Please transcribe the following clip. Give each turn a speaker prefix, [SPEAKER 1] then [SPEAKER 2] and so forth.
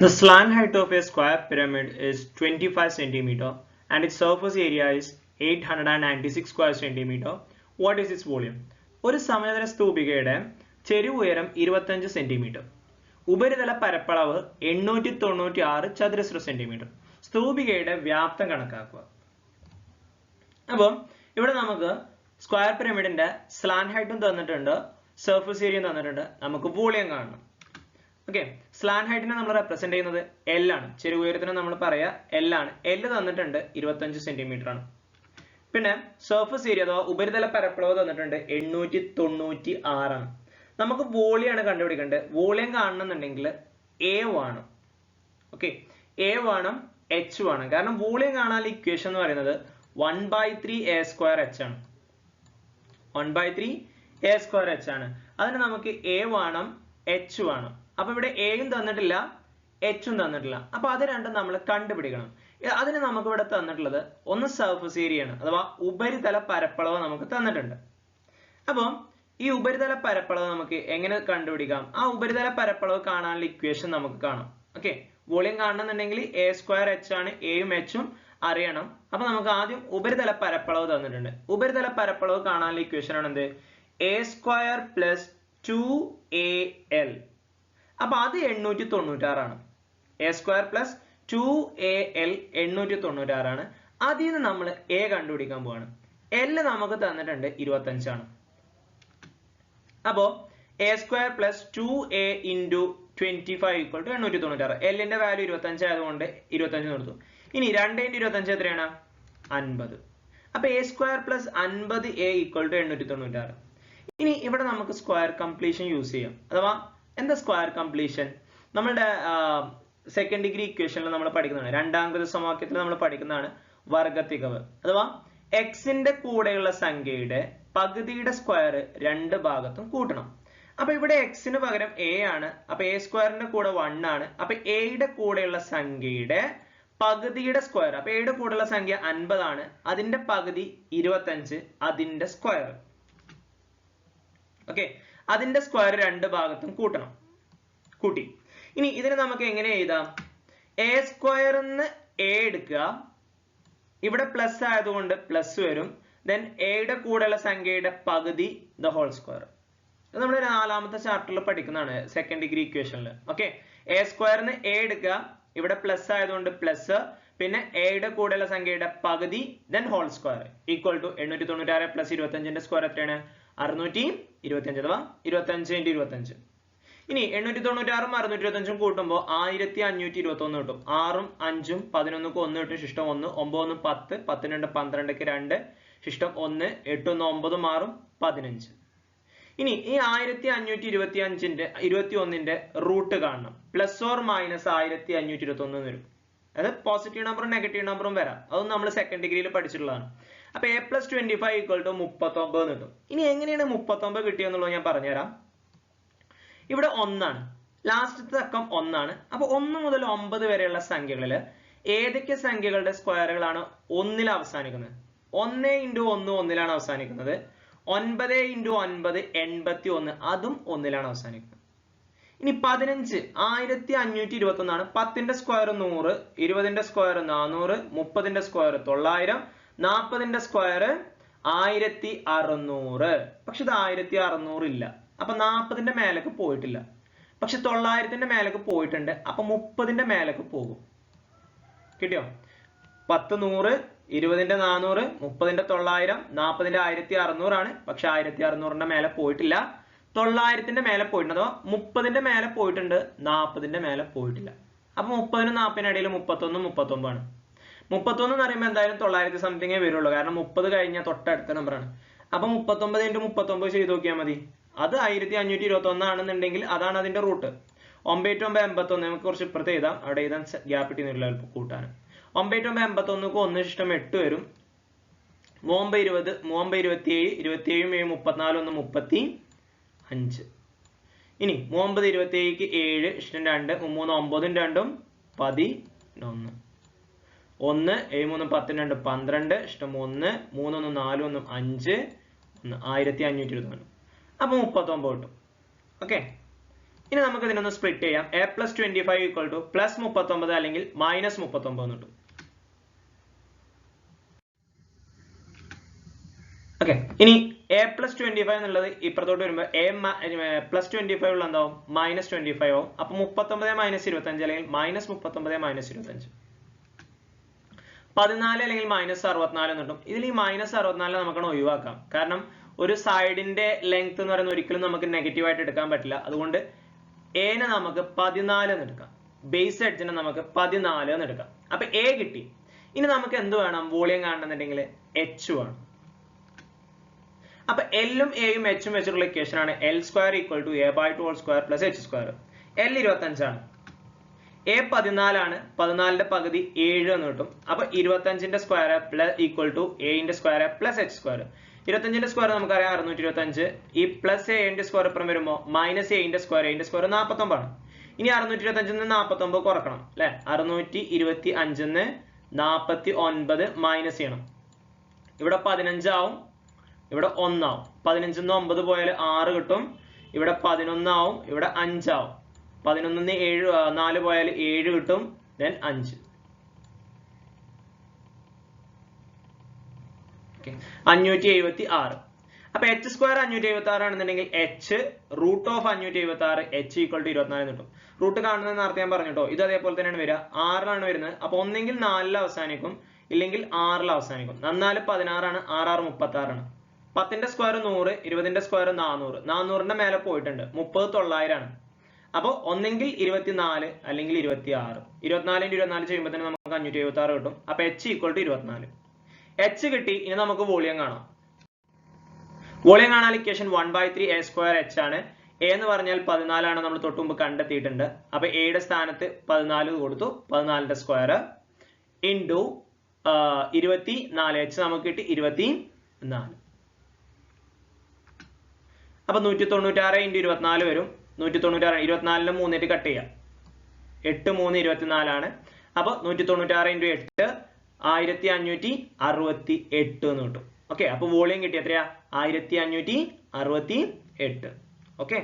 [SPEAKER 1] The slant height of a square pyramid is 25 centimeter and its surface area is 896 square centimeter. What is its volume? ഒരു സമതല സ്തൂപികയുടെ ചെരിവ് ഉയരം 25 centimetre, ഉപരിതല പരപ്പളവ് 896 ചതുരശ്ര സെന്റിമീറ്റർ. സ്തൂപികയുടെ വ്യാപ്തം കണക്കാക്കുക. അപ്പോൾ ഇവിടെ നമുക്ക് സ്ക്വയർ പിരമിഡിന്റെ സ്ലാന്റ് ഹൈറ്റും തന്നിട്ടുണ്ട്, സർഫസ് ഏരിയയും തന്നിട്ടുണ്ട്, നമുക്ക് വോളിയം കാണണം. ഓക്കെ, സ്ലാന്റ് ഹൈറ്റിനെ നമ്മൾ റെപ്രസെന്റ് ചെയ്യുന്നത് എൽ ആണ്. ചെരിവ് ഉയരത്തിന് നമ്മൾ പറയാ എൽ ആണ്. എൽ തന്നിട്ടുണ്ട് 25 സെന്റിമീറ്റർ ആണ്. പിന്നെ സർഫസ് ഏരിയ അഥവാ ഉപരിതല പരപ്പളവ് തന്നിട്ടുണ്ട് 896 ആണ്. നമുക്ക് വോളിയം ആണ് കണ്ടുപിടിക്കേണ്ടത്. വോളിയം കാണണമെന്നുണ്ടെങ്കിൽ എ വേണം. ഓക്കെ, എ വേണം, എച്ച് വേണം. കാരണം വോളിയം കാണാനുള്ള ഇക്വേഷൻ എന്ന് പറയുന്നത് 1/3 a square h ആണ്. 1/3 a square h ആണ്. അതിന് നമുക്ക് എ വേണം, എച്ച് വേണം. അപ്പൊ ഇവിടെ എയും തന്നിട്ടില്ല, എച്ചും തന്നിട്ടില്ല. അപ്പൊ അത് രണ്ടും നമ്മൾ കണ്ടുപിടിക്കണം. അതിന് നമുക്ക് ഇവിടെ തന്നിട്ടുള്ളത് ഒന്ന് സർഫസ് ഏരിയ ആണ്, അഥവാ ഉപരിതല പരപ്പളവ് നമുക്ക് തന്നിട്ടുണ്ട്. അപ്പം ഈ ഉപരിതല പരപ്പളവ് നമുക്ക് എങ്ങനെ കണ്ടുപിടിക്കാം? ആ ഉപരിതല പരപ്പളവ് കാണാനുള്ള ഇക്വേഷൻ നമുക്ക് കാണാം. ഓക്കെ, വോളിയം കാണണമെന്നുണ്ടെങ്കിൽ എ സ്ക്വയർ എച്ച് ആണ്, എയും എച്ചും അറിയണം. അപ്പൊ നമുക്ക് ആദ്യം ഉപരിതല പരപ്പളവ് തന്നിട്ടുണ്ട്. ഉപരിതല പരപ്പളവ് കാണാനുള്ള ഇക്വേഷൻ ആണ് എന്ത്? A square plus 2al. അപ്പൊ അത് 896 ആണ്. എ സ്ക്വയർ പ്ലസ് 2al 896 ആണ്. അതിൽ നിന്ന് നമ്മൾ എ കണ്ടുപിടിക്കാൻ പോവാണ്. എൽ നമുക്ക് തന്നിട്ടുണ്ട് 25 ആണ്. അപ്പോ a square plus 2a into 25 equal to 896. എല്ലിന്റെ വാല്യൂ 25 ആയതുകൊണ്ട് 25 കൊടുത്തു. ഇനി 2 ഇൻറ്റു 25 എത്രയാണ്? 50. അപ്പൊ a square plus 50a equal to 896. ഇനി ഇവിടെ നമുക്ക് സ്ക്വയർ കംപ്ലീഷൻ യൂസ് ചെയ്യാം. അഥവാ എന്താ സ്ക്വയർ കംപ്ലീഷൻ? നമ്മളുടെ സെക്കൻഡ് ഡിഗ്രി ഇക്വേഷനിൽ നമ്മൾ പഠിക്കുന്നതാണ്, രണ്ടാംകൃത സമവാക്യത്തിൽ നമ്മൾ പഠിക്കുന്നതാണ് വർഗത്തികവ്. അഥവാ എക്സിന്റെ കൂടെയുള്ള സംഖ്യയുടെ പകുതിയുടെ സ്ക്വയർ രണ്ട് ഭാഗത്തും കൂട്ടണം. അപ്പൊ ഇവിടെ എക്സിന് പകരം എ ആണ്. അപ്പൊ എ സ്ക്വയറിന്റെ കൂടെ 1 ആണ്. അപ്പൊ എയുടെ കൂടെയുള്ള സംഖ്യയുടെ പകുതിയുടെ സ്ക്വയർ, അപ്പൊ എയുടെ കൂടെയുള്ള സംഖ്യ 50 ആണ്, അതിന്റെ പകുതി 25, അതിന്റെ സ്ക്വയർ. ഓക്കെ, അതിന്റെ സ്ക്വയർ രണ്ട് ഭാഗത്തും കൂട്ടണം. കൂട്ടി. ഇനി ഇതിനെ നമുക്ക് എങ്ങനെ എഴുതാം? എ സ്ക്വയറിന്ന് എ എടുക്കുക, ഇവിടെ പ്ലസ് ആയതുകൊണ്ട് പ്ലസ് വരും. ദെൻ എയുടെ കൂടെയുള്ള സംഖ്യയുടെ പകുതി ദ ഹോൾ സ്ക്വയർ. നമ്മൾ നാലാമത്തെ ചാപ്റ്ററിൽ പഠിക്കുന്നതാണ്, സെക്കൻഡ് ഡിഗ്രി ഇക്വേഷനിൽ. ഓക്കെ, എ സ്ക്വയറിന് എ എടുക്കുക, ഇവിടെ പ്ലസ് ആയതുകൊണ്ട് പ്ലസ്, പിന്നെ എയുടെ കൂടെയുള്ള സംഖ്യയുടെ പകുതി then whole square equal to 896 plus 25ന്റെ സ്ക്വയർ എത്രയാണ്? 625, അഥവാ 25 × 25. ഇനി 896 625 കൂട്ടുമ്പോൾ 1521 കിട്ടും. 6ഉം 5ഉം 11ക്ക് 1 കിട്ടും, ശിഷ്ടം 1. 9 1 10, 10 2 12ക്ക് 2, ശിഷ്ടം 1. 8 1 9 6 15. ഇനി ഈ 1521ന്റെ റൂട്ട് കാണണം. പ്ലസ് ഓർ മൈനസ് 1521 വരും. അത് പോസിറ്റീവ് നമ്പറും നെഗറ്റീവ് നമ്പറും വരാം. അതൊന്നും നമ്മൾ സെക്കൻഡ് ഡിഗ്രിയിൽ പഠിച്ചിട്ടുള്ളതാണ്. അപ്പൊ a പ്ലസ് 25 ഈക്വൽ ടു 39 കിട്ടും. ഇനി എങ്ങനെയാണ് 39 കിട്ടിയെന്നുള്ളത് ഞാൻ പറഞ്ഞുതരാം. ഇവിടെ 1 ആണ്, ലാസ്റ്റത്തെ അക്കം 1 ആണ്. അപ്പൊ 1 മുതൽ 9 വരെയുള്ള സംഖ്യകളിൽ ഏതൊക്കെ സംഖ്യകളുടെ സ്ക്വയറുകളാണ് 1ൽ അവസാനിക്കുന്നത്? 1 × 1 1ലാണ് അവസാനിക്കുന്നത്. 9 × 9 81, അതും 1ലാണ് അവസാനിക്കുന്നത്. ഇനി 15 1521 ആണ്. 10ന്റെ സ്ക്വയർ 100, 20ന്റെ സ്ക്വയർ 400, 30ന്റെ സ്ക്വയർ 900, 40ന്റെ സ്ക്വയർ 1600. പക്ഷെ ഇത് 1600 ഇല്ല. അപ്പൊ 40ന്റെ മേലേക്ക് പോയിട്ടില്ല. പക്ഷെ 900ന്റെ മേലേക്ക് പോയിട്ടുണ്ട്. അപ്പൊ 30ന്റെ മേലേക്ക് പോകും. കിട്ടിയോ? 10 100, 20ന്റെ 400, 30ന്റെ 900, 40ന്റെ 1600 ആണ്. പക്ഷെ 1600ന്റെ മേലെ പോയിട്ടില്ല. 900ന്റെ മേലെ പോയിട്ടുണ്ട്, അഥവാ 30ന്റെ മേലെ പോയിട്ടുണ്ട്, 40ന്റെ മേലെ പോയിട്ടില്ല. അപ്പൊ 30നും 40നും ഇടയിൽ 31 39 ആണ്. 31 എന്ന് പറയുമ്പോൾ എന്തായാലും 900 സംതിങ്ങേ വരുള്ളൂ, കാരണം 30 കഴിഞ്ഞാൽ തൊട്ടടുത്ത നമ്പറാണ്. അപ്പൊ 39 × 39 ചെയ്ത് നോക്കിയാൽ മതി. അത് 1521 ആണെന്നുണ്ടെങ്കിൽ അതാണ് അതിന്റെ റൂട്ട്. 9 9 81, നമുക്ക് കുറച്ച് ഇപ്പുറത്ത് എഴുതാം, അവിടെ എഴുതാൻ ഗ്യാപ്പ് ഇട്ടിരുന്നില്ല കൂട്ടാൻ. 9 9 81ക്ക് 1 ശിഷ്ടം 8 വരും. 9 20, 9 27, 27 34, 1 35. ഇനി 9 27ക്ക് 7 ഇഷ്ടം 2, 3 9 2 11, 1 7 3 10 2 12, ഇഷ്ടം 1, 3 1 4 1 5, 1521. അപ്പൊ 39 കിട്ടും. ഓക്കെ, ഇനി നമുക്ക് ഇതിനൊന്ന് സ്പ്ലിറ്റ് ചെയ്യാം. a plus 25 equal to plus 39 അല്ലെങ്കിൽ minus 39 എന്ന് കിട്ടും. ഓക്കെ, ഇനി a plus 25 എന്നുള്ളത് ഇപ്പുറത്തോട്ട് വരുമ്പോൾ a plus 25 ഉള്ള എന്താവും minus 25 ആവും. അപ്പൊ 39 minus 25 അല്ലെങ്കിൽ minus 39 minus 25 14 അല്ലെങ്കിൽ minus 64 എന്ന് കിട്ടും. ഇതിൽ ഈ minus 64 നമുക്ക് ഒഴിവാക്കാം. കാരണം ഒരു സൈഡിന്റെ ലെങ്ത് എന്ന് പറയുന്നത് ഒരിക്കലും നമുക്ക് നെഗറ്റീവ് ആയിട്ട് എടുക്കാൻ പറ്റില്ല. അതുകൊണ്ട് a നെ നമുക്ക് 14 എന്ന് എടുക്കാം. ബേസ് എഡ്ജിനെ നമുക്ക് 14 എന്ന് എടുക്കാം. അപ്പൊ a കിട്ടി. ഇനി നമുക്ക് എന്ത് വേണം? വോളിയം കാണണമെന്നുണ്ടെങ്കിൽ h വേണം. അപ്പൊ എല്ലും എയും എച്ചും വെച്ചിട്ടുള്ള ഇക്വേഷൻ ആണ് L square equal to a by 2 whole square plus H square. L 25 ആണ്, എ 14 ആണ്, 14ന്റെ പകുതി 7 എന്ന് കിട്ടും. അപ്പൊ 25ന്റെ സ്ക്വയർ ഈക്വൽ ടു എന്റെ സ്ക്വയർ പ്ലസ് എച്ച് സ്ക്വയർ. 25ന്റെ സ്ക്വയർ നമുക്കറിയാം 625. ഈ പ്ലസ് എന്റെ സ്ക്വയർ ഇപ്പുറം വരുമ്പോൾ മൈനസ് എന്റെ സ്ക്വയർ 49 ആണ്. ഇനി 625 49 കുറക്കണം അല്ലെ. 625 49 മൈനസ് ചെയ്യണം. ഇവിടെ 15 ആവും, ഇവിടെ 1 ആവും. 15 9 പോയാൽ 6 കിട്ടും. ഇവിടെ 11 ആവും, ഇവിടെ 5 ആവും. 11 4 പോയാൽ 7 കിട്ടും, then 5. 576. അപ്പൊ എച്ച് സ്ക്വയർ 576 ആണെന്നുണ്ടെങ്കിൽ H root of 576 H equal to 24 കിട്ടും. റൂട്ട് കാണുന്നത് നേരത്തെ ഞാൻ പറഞ്ഞു കേട്ടോ. ഇത് അതേപോലെ തന്നെയാണ് വരിക, 6 വരുന്നത്. അപ്പൊ ഒന്നെങ്കിൽ 4 അവസാനിക്കും, ഇല്ലെങ്കിൽ 6 അവസാനിക്കും. 4 16 ആണ്, 6 36 ആണ്. 10ന്റെ സ്ക്വയർ 100, 20ന്റെ സ്ക്വയർ 400. 400ന്റെ മേലെ പോയിട്ടുണ്ട്. 30 900 ആണ്. അപ്പൊ ഒന്നെങ്കിൽ 24 അല്ലെങ്കിൽ 26. 24 24 ചെയ്യുമ്പോൾ തന്നെ നമുക്ക് 576 കിട്ടും. അപ്പൊ എച്ച് ഈക്വൽ ടു 24. എച്ച് കിട്ടി. ഇനി നമുക്ക് വോളിയം കാണാം. വോളിയം കാണാൻ ഇക്വേഷൻ 1/3 a സ്ക്വയർ എച്ച് ആണ്. എ എന്ന് പറഞ്ഞാൽ 14 ആണ്, നമ്മൾ തൊട്ട് മുമ്പ് കണ്ടെത്തിയിട്ടുണ്ട്. അപ്പൊ എയുടെ സ്ഥാനത്ത് 14 കൊടുത്തു. 14ന്റെ സ്ക്വയർ ഇൻറ്റു 24. എച്ച് നമുക്ക് കിട്ടി 24. അപ്പൊ 196 × 24 വരും. 196 24നെ 3 കട്ട് ചെയ്യാം. 8 3 24 ആണ്. അപ്പൊ 196 × 8 1568 എന്ന് കിട്ടും. ഓക്കെ, അപ്പൊ വോളിയം കിട്ടി എത്രയാ? 1568. ഓക്കെ.